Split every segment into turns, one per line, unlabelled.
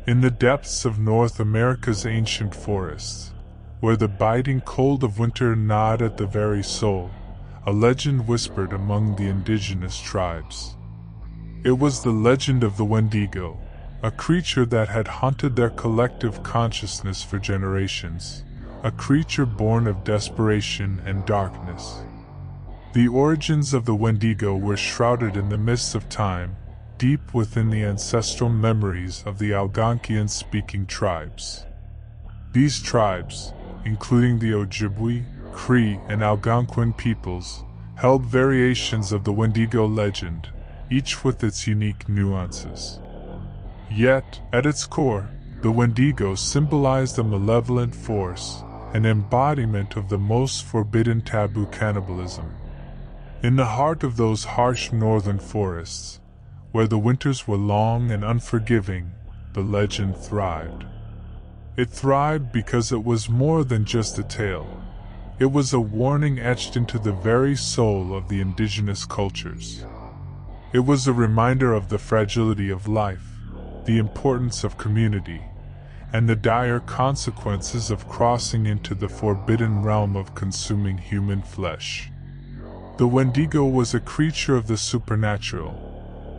In the depths of North America's ancient forests, where the biting cold of winter gnawed at the very soul, a legend whispered among the indigenous tribes. It was the legend of the Wendigo, a creature that had haunted their collective consciousness for generations, a creature born of desperation and darkness. The origins of the Wendigo were shrouded in the mists of time, deep within the ancestral memories of the Algonquian-speaking tribes. These tribes, including the Ojibwe, Cree, and Algonquin peoples, held variations of the Wendigo legend, each with its unique nuances. Yet, at its core, the Wendigo symbolized a malevolent force, an embodiment of the most forbidden taboo, cannibalism. In the heart of those harsh northern forests, where the winters were long and unforgiving, the legend thrived. It thrived because it was more than just a tale. It was a warning etched into the very soul of the indigenous cultures. It was a reminder of the fragility of life, the importance of community, and the dire consequences of crossing into the forbidden realm of consuming human flesh. The Wendigo was a creature of the supernatural,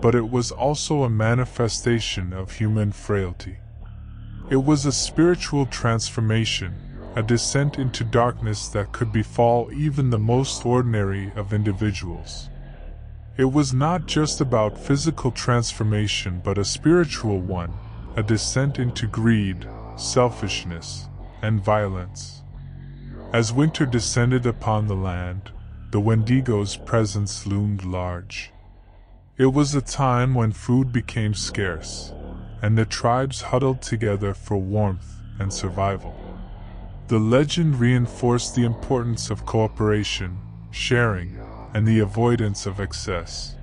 but it was also a manifestation of human frailty. It was a spiritual transformation, a descent into darkness that could befall even the most ordinary of individuals. It was not just about physical transformation but a spiritual one, a descent into greed, selfishness, and violence. As winter descended upon the land, the Wendigo's presence loomed large. It was a time when food became scarce, and the tribes huddled together for warmth and survival. The legend reinforced the importance of cooperation, sharing, and the avoidance of excess.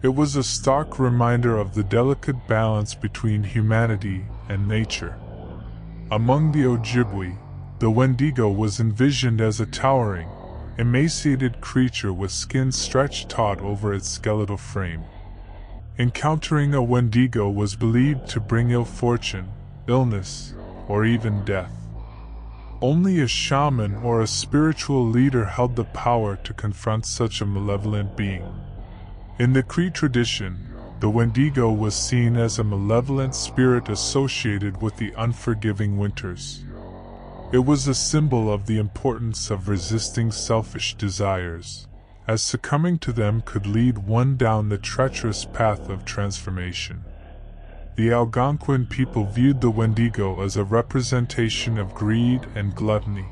It was a stark reminder of the delicate balance between humanity and nature. Among the Ojibwe, the Wendigo was envisioned as a towering, emaciated creature with skin stretched taut over its skeletal frame. Encountering a Wendigo was believed to bring ill fortune, illness, or even death. Only a shaman or a spiritual leader held the power to confront such a malevolent being. In the Cree tradition, the Wendigo was seen as a malevolent spirit associated with the unforgiving winters. It was a symbol of the importance of resisting selfish desires, as succumbing to them could lead one down the treacherous path of transformation. The Algonquin people viewed the Wendigo as a representation of greed and gluttony.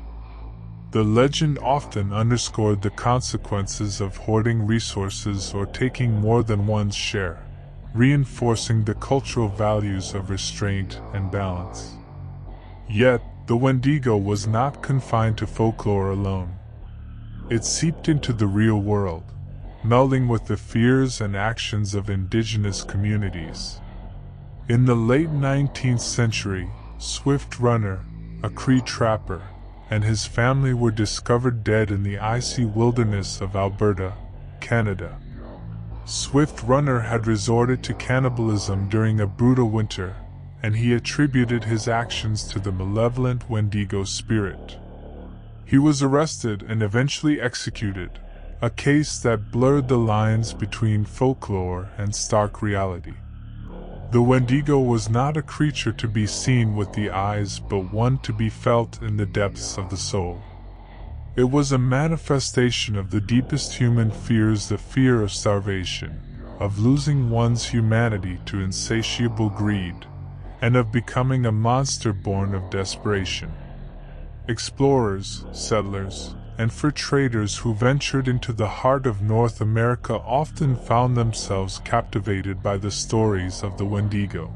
The legend often underscored the consequences of hoarding resources or taking more than one's share, reinforcing the cultural values of restraint and balance. Yet, the Wendigo was not confined to folklore alone. It seeped into the real world, melding with the fears and actions of indigenous communities. In the late 19th century, Swift Runner, a Cree trapper, and his family were discovered dead in the icy wilderness of Alberta, Canada. Swift Runner had resorted to cannibalism during a brutal winter, and he attributed his actions to the malevolent Wendigo spirit. He was arrested and eventually executed, a case that blurred the lines between folklore and stark reality. The Wendigo was not a creature to be seen with the eyes but one to be felt in the depths of the soul. It was a manifestation of the deepest human fears, the fear of starvation, of losing one's humanity to insatiable greed, and of becoming a monster born of desperation. Explorers, settlers, and fur traders who ventured into the heart of North America often found themselves captivated by the stories of the Wendigo.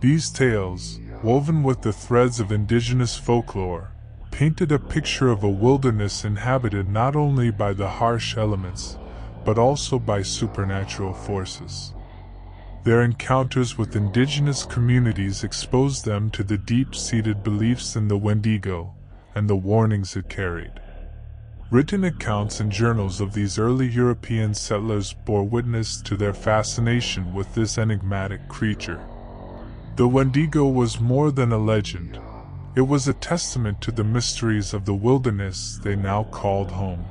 These tales, woven with the threads of indigenous folklore, painted a picture of a wilderness inhabited not only by the harsh elements, but also by supernatural forces. Their encounters with indigenous communities exposed them to the deep-seated beliefs in the Wendigo and the warnings it carried. Written accounts and journals of these early European settlers bore witness to their fascination with this enigmatic creature. The Wendigo was more than a legend. It was a testament to the mysteries of the wilderness they now called home.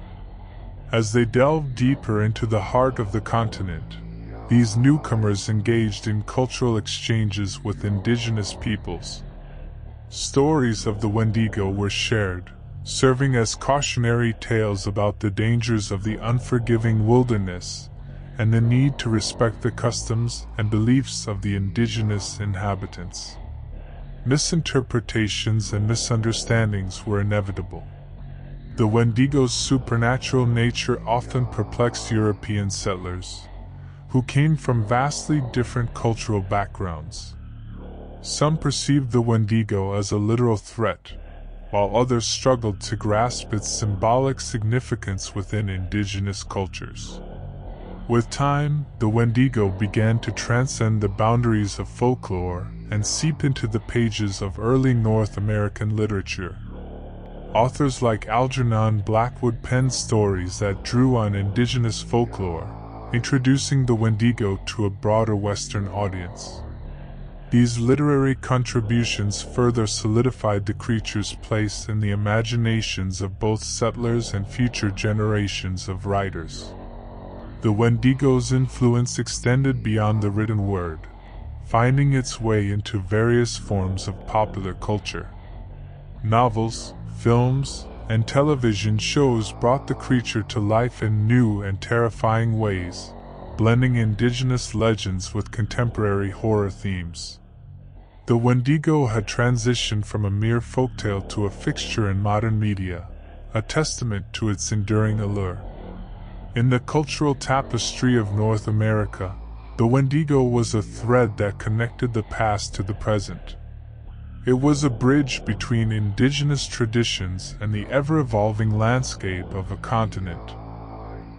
As they delved deeper into the heart of the continent, these newcomers engaged in cultural exchanges with indigenous peoples. Stories of the Wendigo were shared, serving as cautionary tales about the dangers of the unforgiving wilderness and the need to respect the customs and beliefs of the indigenous inhabitants. Misinterpretations and misunderstandings were inevitable. The Wendigo's supernatural nature often perplexed European settlers, who came from vastly different cultural backgrounds. Some perceived the Wendigo as a literal threat, while others struggled to grasp its symbolic significance within indigenous cultures. With time, the Wendigo began to transcend the boundaries of folklore and seep into the pages of early North American literature. Authors like Algernon Blackwood penned stories that drew on indigenous folklore, introducing the Wendigo to a broader Western audience. These literary contributions further solidified the creature's place in the imaginations of both settlers and future generations of writers. The Wendigo's influence extended beyond the written word, finding its way into various forms of popular culture. Novels, films, and television shows brought the creature to life in new and terrifying ways, blending indigenous legends with contemporary horror themes. The Wendigo had transitioned from a mere folktale to a fixture in modern media, a testament to its enduring allure. In the cultural tapestry of North America, the Wendigo was a thread that connected the past to the present. It was a bridge between indigenous traditions and the ever-evolving landscape of a continent.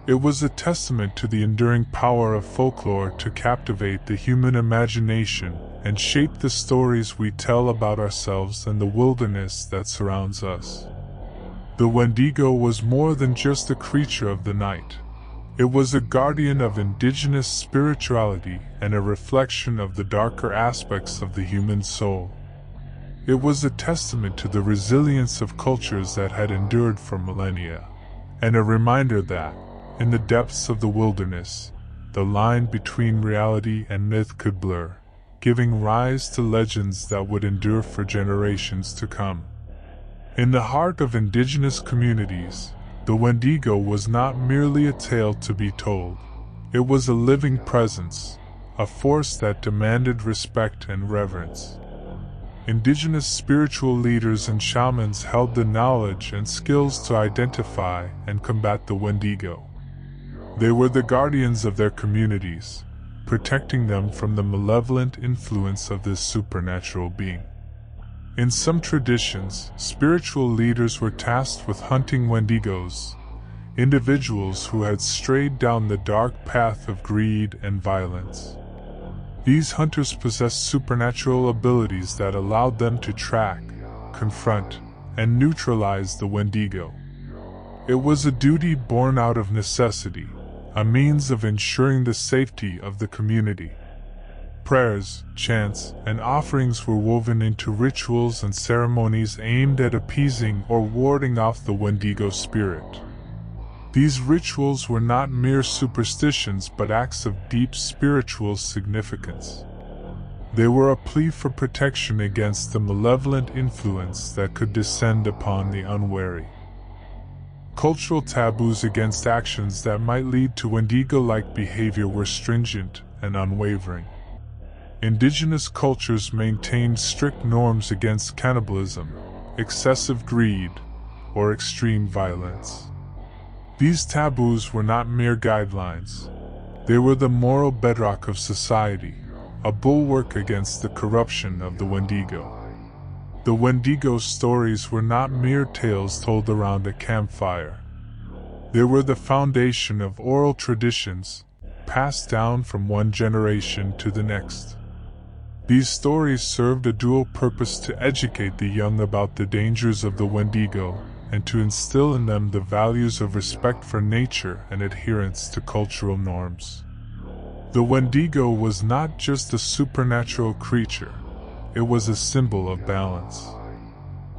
It was a testament to the enduring power of folklore to captivate the human imagination and shape the stories we tell about ourselves and the wilderness that surrounds us. The Wendigo was more than just a creature of the night. It was a guardian of indigenous spirituality and a reflection of the darker aspects of the human soul. It was a testament to the resilience of cultures that had endured for millennia, and a reminder that, in the depths of the wilderness, the line between reality and myth could blur, giving rise to legends that would endure for generations to come. In the heart of indigenous communities, the Wendigo was not merely a tale to be told. It was a living presence, a force that demanded respect and reverence. Indigenous spiritual leaders and shamans held the knowledge and skills to identify and combat the Wendigo. They were the guardians of their communities, protecting them from the malevolent influence of this supernatural being. In some traditions, spiritual leaders were tasked with hunting Wendigos, individuals who had strayed down the dark path of greed and violence. These hunters possessed supernatural abilities that allowed them to track, confront, and neutralize the Wendigo. It was a duty born out of necessity, a means of ensuring the safety of the community. Prayers, chants, and offerings were woven into rituals and ceremonies aimed at appeasing or warding off the Wendigo spirit. These rituals were not mere superstitions but acts of deep spiritual significance. They were a plea for protection against the malevolent influence that could descend upon the unwary. Cultural taboos against actions that might lead to Wendigo-like behavior were stringent and unwavering. Indigenous cultures maintained strict norms against cannibalism, excessive greed, or extreme violence. These taboos were not mere guidelines. They were the moral bedrock of society, a bulwark against the corruption of the Wendigo. The Wendigo stories were not mere tales told around a campfire. They were the foundation of oral traditions, passed down from one generation to the next. These stories served a dual purpose: to educate the young about the dangers of the Wendigo, and to instill in them the values of respect for nature and adherence to cultural norms. The Wendigo was not just a supernatural creature, it was a symbol of balance.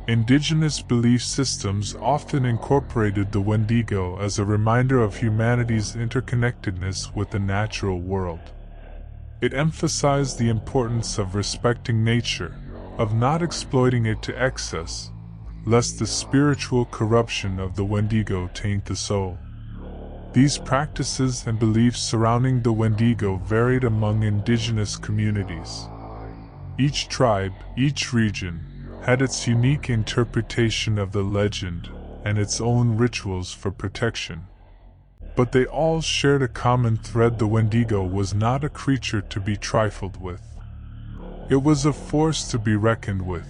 Indigenous belief systems often incorporated the Wendigo as a reminder of humanity's interconnectedness with the natural world. It emphasized the importance of respecting nature, of not exploiting it to excess, lest the spiritual corruption of the Wendigo taint the soul. These practices and beliefs surrounding the Wendigo varied among indigenous communities. Each tribe, each region, had its unique interpretation of the legend and its own rituals for protection. But they all shared a common thread: the Wendigo was not a creature to be trifled with. It was a force to be reckoned with,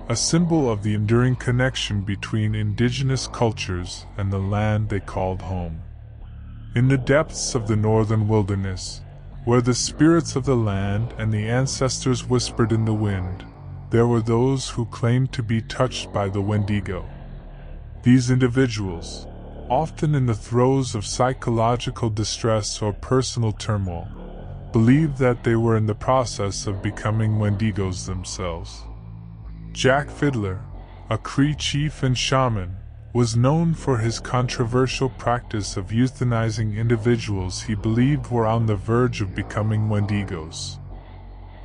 a symbol of the enduring connection between indigenous cultures and the land they called home. In the depths of the northern wilderness, where the spirits of the land and the ancestors whispered in the wind, there were those who claimed to be touched by the Wendigo. These individuals, often in the throes of psychological distress or personal turmoil, believed that they were in the process of becoming Wendigos themselves. Jack Fiddler, a Cree chief and shaman, was known for his controversial practice of euthanizing individuals he believed were on the verge of becoming Wendigos.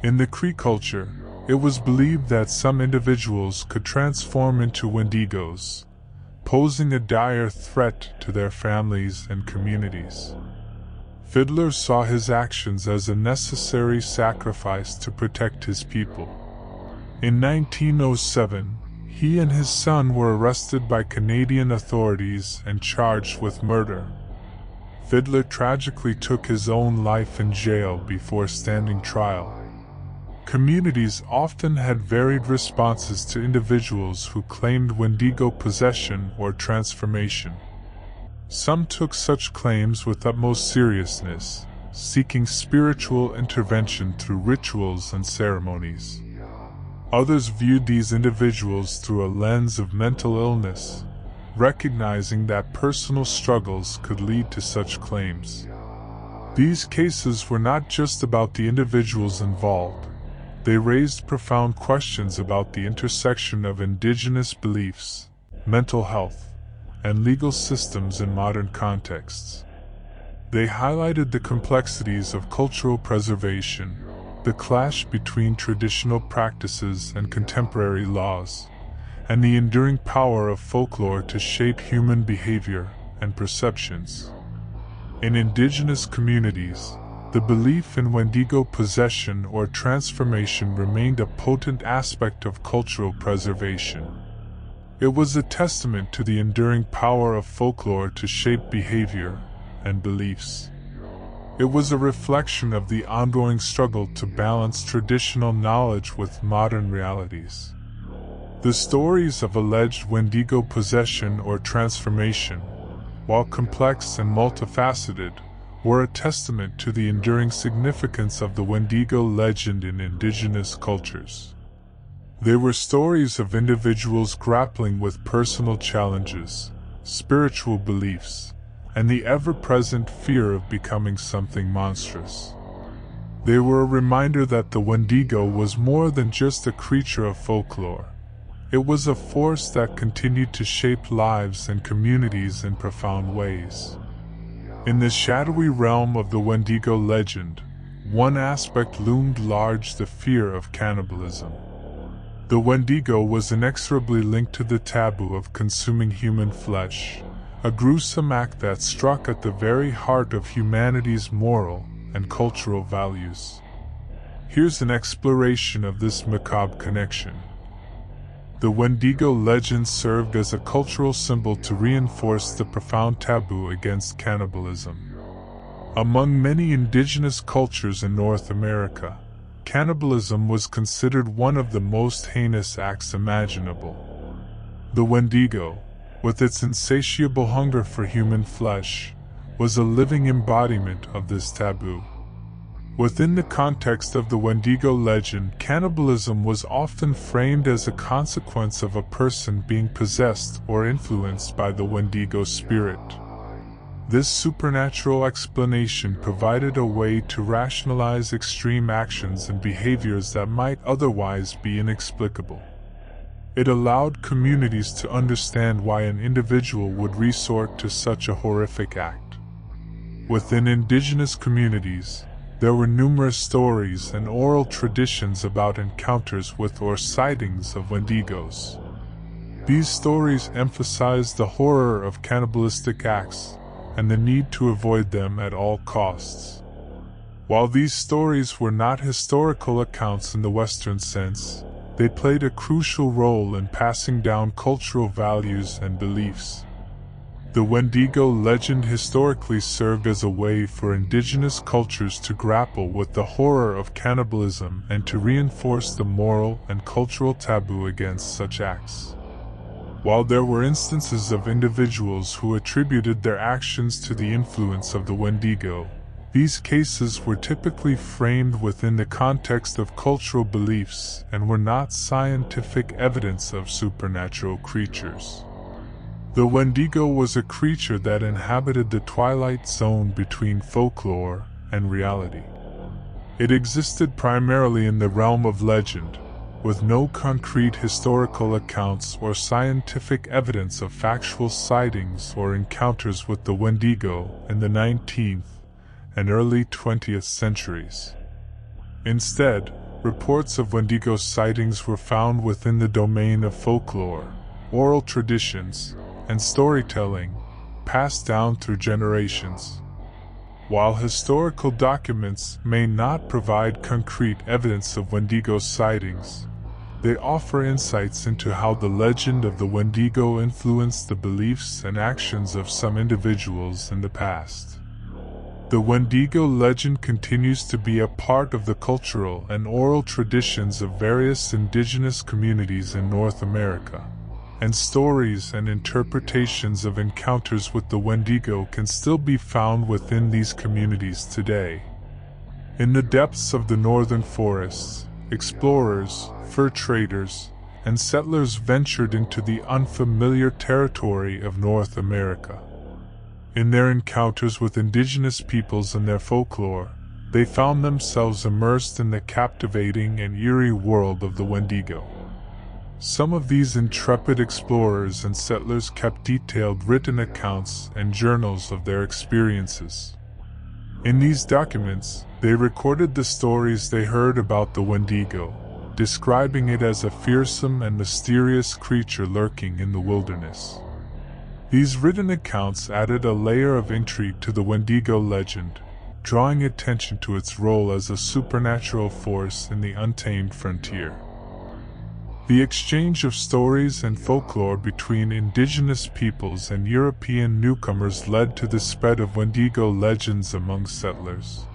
In the Cree culture, it was believed that some individuals could transform into Wendigos, posing a dire threat to their families and communities. Fiddler saw his actions as a necessary sacrifice to protect his people. In 1907, he and his son were arrested by Canadian authorities and charged with murder. Fiddler tragically took his own life in jail before standing trial. Communities often had varied responses to individuals who claimed Wendigo possession or transformation. Some took such claims with utmost seriousness, seeking spiritual intervention through rituals and ceremonies. Others viewed these individuals through a lens of mental illness, recognizing that personal struggles could lead to such claims. These cases were not just about the individuals involved. They raised profound questions about the intersection of indigenous beliefs, mental health, and legal systems in modern contexts. They highlighted the complexities of cultural preservation, the clash between traditional practices and contemporary laws, and the enduring power of folklore to shape human behavior and perceptions. In indigenous communities, the belief in Wendigo possession or transformation remained a potent aspect of cultural preservation. It was a testament to the enduring power of folklore to shape behavior and beliefs. It was a reflection of the ongoing struggle to balance traditional knowledge with modern realities. The stories of alleged Wendigo possession or transformation, while complex and multifaceted, were a testament to the enduring significance of the Wendigo legend in indigenous cultures. They were stories of individuals grappling with personal challenges, spiritual beliefs, and the ever-present fear of becoming something monstrous. They were a reminder that the Wendigo was more than just a creature of folklore. It was a force that continued to shape lives and communities in profound ways. In the shadowy realm of the Wendigo legend, one aspect loomed large: the fear of cannibalism. The Wendigo was inexorably linked to the taboo of consuming human flesh, a gruesome act that struck at the very heart of humanity's moral and cultural values. Here's an exploration of this macabre connection. The Wendigo legend served as a cultural symbol to reinforce the profound taboo against cannibalism. Among many indigenous cultures in North America, cannibalism was considered one of the most heinous acts imaginable. The Wendigo, with its insatiable hunger for human flesh, was a living embodiment of this taboo. Within the context of the Wendigo legend, cannibalism was often framed as a consequence of a person being possessed or influenced by the Wendigo spirit. This supernatural explanation provided a way to rationalize extreme actions and behaviors that might otherwise be inexplicable. It allowed communities to understand why an individual would resort to such a horrific act. Within indigenous communities, there were numerous stories and oral traditions about encounters with or sightings of Wendigos. These stories emphasized the horror of cannibalistic acts and the need to avoid them at all costs. While these stories were not historical accounts in the Western sense, they played a crucial role in passing down cultural values and beliefs. The Wendigo legend historically served as a way for indigenous cultures to grapple with the horror of cannibalism and to reinforce the moral and cultural taboo against such acts. While there were instances of individuals who attributed their actions to the influence of the Wendigo, these cases were typically framed within the context of cultural beliefs and were not scientific evidence of supernatural creatures. The Wendigo was a creature that inhabited the twilight zone between folklore and reality. It existed primarily in the realm of legend, with no concrete historical accounts or scientific evidence of factual sightings or encounters with the Wendigo in the 19th and early 20th centuries. Instead, reports of Wendigo sightings were found within the domain of folklore, oral traditions, and storytelling, passed down through generations. While historical documents may not provide concrete evidence of Wendigo sightings, they offer insights into how the legend of the Wendigo influenced the beliefs and actions of some individuals in the past. The Wendigo legend continues to be a part of the cultural and oral traditions of various indigenous communities in North America, and stories and interpretations of encounters with the Wendigo can still be found within these communities today. In the depths of the northern forests, explorers, fur traders, and settlers ventured into the unfamiliar territory of North America. In their encounters with indigenous peoples and their folklore, they found themselves immersed in the captivating and eerie world of the Wendigo. Some of these intrepid explorers and settlers kept detailed written accounts and journals of their experiences. In these documents, they recorded the stories they heard about the Wendigo, describing it as a fearsome and mysterious creature lurking in the wilderness. These written accounts added a layer of intrigue to the Wendigo legend, drawing attention to its role as a supernatural force in the untamed frontier. The exchange of stories and folklore between indigenous peoples and European newcomers led to the spread of Wendigo legends among settlers.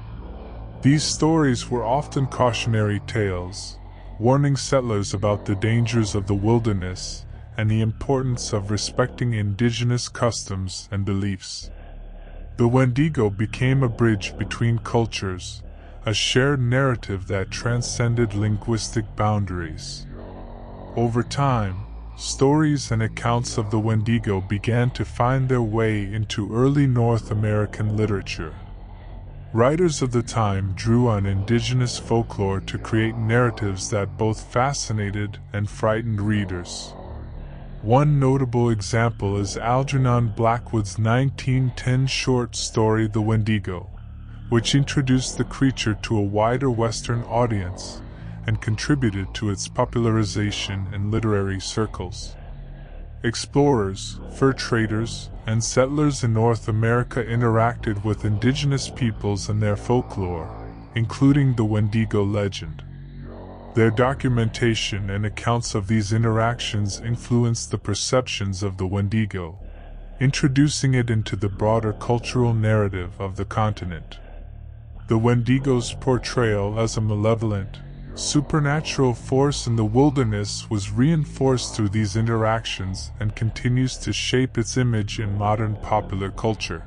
These stories were often cautionary tales, warning settlers about the dangers of the wilderness and the importance of respecting indigenous customs and beliefs. The Wendigo became a bridge between cultures, a shared narrative that transcended linguistic boundaries. Over time, stories and accounts of the Wendigo began to find their way into early North American literature. Writers of the time drew on indigenous folklore to create narratives that both fascinated and frightened readers. One notable example is Algernon Blackwood's 1910 short story The Wendigo, which introduced the creature to a wider Western audience and contributed to its popularization in literary circles. Explorers, fur traders, and settlers in North America interacted with indigenous peoples and their folklore, including the Wendigo legend. Their documentation and accounts of these interactions influenced the perceptions of the Wendigo, introducing it into the broader cultural narrative of the continent. The Wendigo's portrayal as a malevolent, supernatural force in the wilderness was reinforced through these interactions and continues to shape its image in modern popular culture.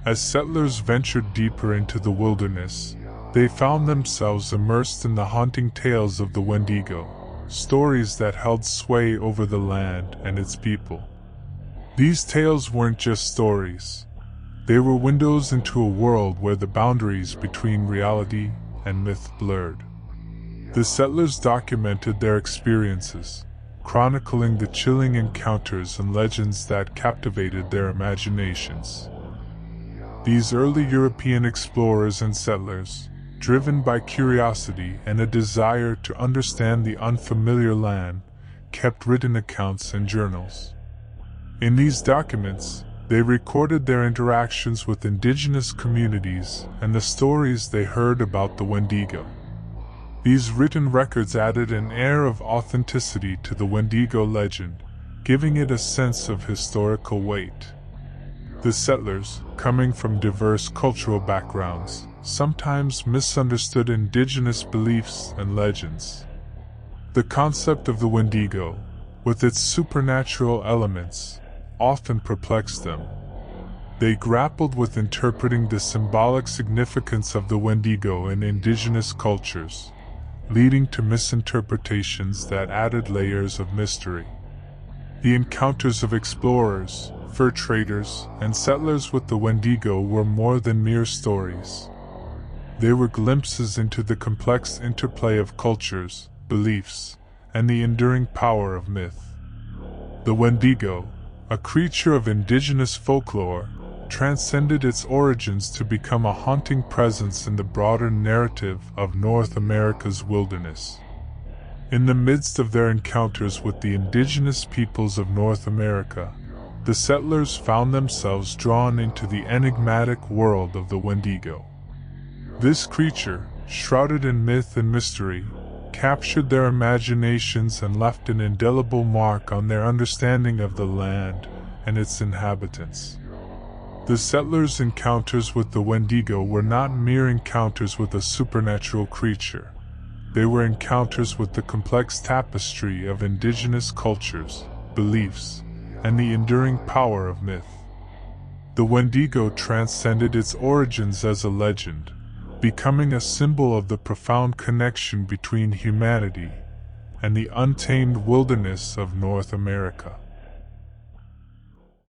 As settlers ventured deeper into the wilderness, they found themselves immersed in the haunting tales of the Wendigo, stories that held sway over the land and its people. These tales weren't just stories. They were windows into a world where the boundaries between reality and myth blurred. The settlers documented their experiences, chronicling the chilling encounters and legends that captivated their imaginations. These early European explorers and settlers, driven by curiosity and a desire to understand the unfamiliar land, kept written accounts and journals. In these documents, they recorded their interactions with indigenous communities and the stories they heard about the Wendigo. These written records added an air of authenticity to the Wendigo legend, giving it a sense of historical weight. The settlers, coming from diverse cultural backgrounds, sometimes misunderstood indigenous beliefs and legends. The concept of the Wendigo, with its supernatural elements, often perplexed them. They grappled with interpreting the symbolic significance of the Wendigo in indigenous cultures, leading to misinterpretations that added layers of mystery. The encounters of explorers, fur traders, and settlers with the Wendigo were more than mere stories. They were glimpses into the complex interplay of cultures, beliefs, and the enduring power of myth. The Wendigo, a creature of indigenous folklore, transcended its origins to become a haunting presence in the broader narrative of North America's wilderness. In the midst of their encounters with the indigenous peoples of North America, the settlers found themselves drawn into the enigmatic world of the Wendigo. This creature, shrouded in myth and mystery, captured their imaginations and left an indelible mark on their understanding of the land and its inhabitants. The settlers' encounters with the Wendigo were not mere encounters with a supernatural creature. They were encounters with the complex tapestry of indigenous cultures, beliefs, and the enduring power of myth. The Wendigo transcended its origins as a legend, becoming a symbol of the profound connection between humanity and the untamed wilderness of North America.